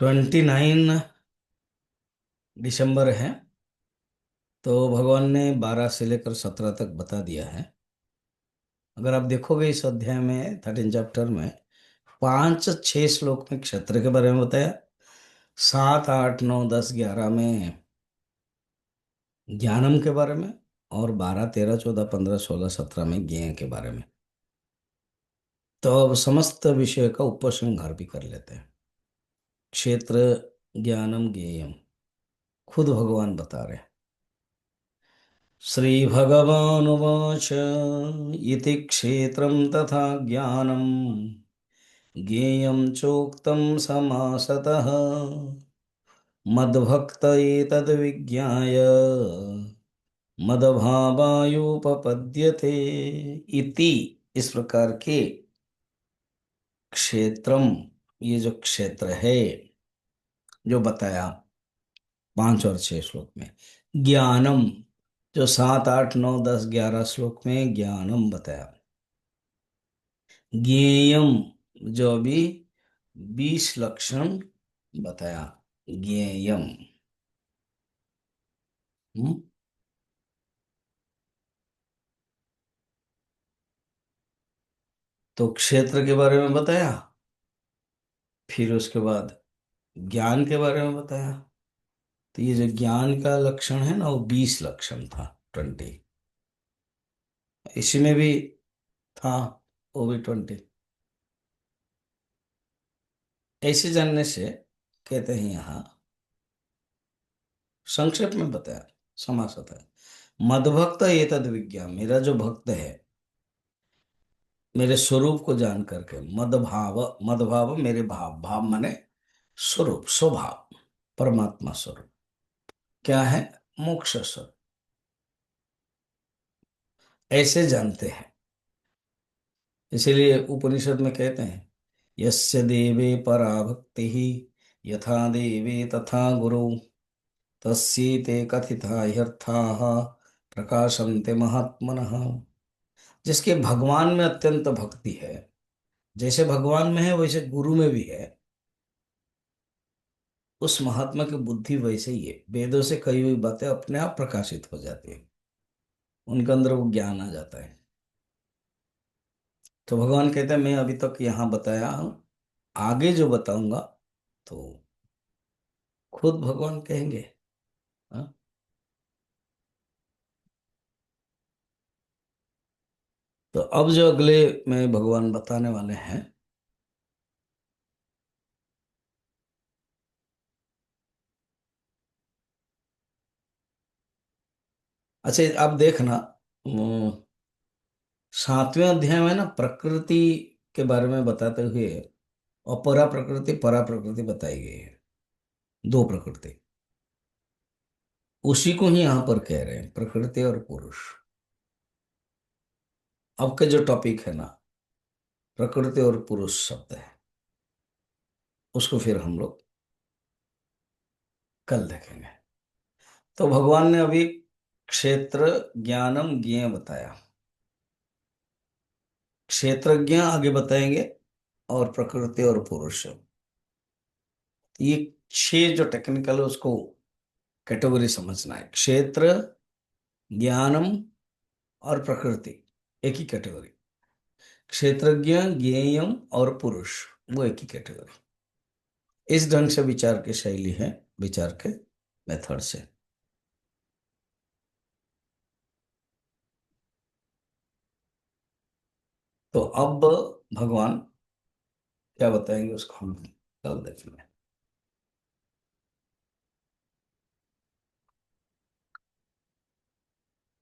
29 दिसंबर है। तो भगवान ने 12 से लेकर 17 तक बता दिया है। अगर आप देखोगे इस अध्याय में 13 चैप्टर में 5 6 श्लोक में क्षेत्र के बारे में बताया। 7 8 9 10 11 में ज्ञानम के बारे में। और 12 13 14 15 16 17 में ज्ञेय के बारे में। तो अब समस्त विषय का उपसंहार भी कर लेते हैं। क्षेत्र ज्ञानम ज्ञेयम खुद भगवान बता रहे हैं। श्रीभगवानुवाच इति क्षेत्रं तथा ज्ञानम् ज्ञेयं चोक्तं समासतः मद्भक्त एतद्विज्ञाय मदभावायोपपद्यते। इति इस प्रकार के क्षेत्रम, ये जो क्षेत्र है जो बताया 5 और 6 श्लोक में। ज्ञानम जो 7 8 9 10 11 श्लोक में ज्ञानम बताया। ज्ञेयम जो अभी 20 लक्षण बताया। ज्ञेयम। हम्म? तो क्षेत्र के बारे में बताया। फिर उसके बाद ज्ञान के बारे में बताया। तो ये जो ज्ञान का लक्षण है ना वो 20 लक्षण था। 20 इसी में भी था। वो भी 20। ऐसे जानने से कहते हैं यहाँ संक्षेप में बताया। समास होता है मदभक्त ये तद विज्ञान। मेरा जो भक्त है मेरे स्वरूप को जान करके मदभाव। मदभाव मेरे भाव। भाव माने स्वरूप स्वभाव। परमात्मा स्वरूप क्या है? मोक्ष स्वरूप। ऐसे जानते हैं। इसीलिए उपनिषद में कहते हैं यस्य देवे परा भक्ति यथा देवे तथा गुरु तस्येते कथिता ह्यर्थाः प्रकाशन्ते महात्मनः। जिसके भगवान में अत्यंत भक्ति है, जैसे भगवान में है वैसे गुरु में भी है, उस महात्मा की बुद्धि वैसे ही है। वेदों से कही हुई बातें अपने आप प्रकाशित हो जाती है। उनके अंदर वो ज्ञान आ जाता है। तो भगवान कहते हैं मैं अभी तक यहाँ बताया हूँ, आगे जो बताऊंगा तो खुद भगवान कहेंगे। हाँ? तो अब जो अगले में भगवान बताने वाले हैं। अच्छा आप देखना। 7वें अध्याय में ना प्रकृति के बारे में बताते हुए अपरा प्रकृति परा प्रकृति बताई गई है। दो प्रकृति उसी को ही यहां पर कह रहे हैं, प्रकृति और पुरुष। अब का जो टॉपिक है ना प्रकृति और पुरुष शब्द है, उसको फिर हम लोग कल देखेंगे। तो भगवान ने अभी क्षेत्र ज्ञानम ज्ञेय बताया। क्षेत्रज्ञ आगे बताएंगे और प्रकृति और पुरुष। ये 6 जो टेक्निकल है उसको कैटेगरी समझना है। क्षेत्र ज्ञानम और प्रकृति एक ही कैटेगरी। क्षेत्रज्ञ ज्ञेयम और पुरुष वो एक ही कैटेगरी। इस ढंग से विचार की शैली है, विचार के मेथड से। तो अब भगवान क्या बताएंगे उसको हम कल देखेंगे।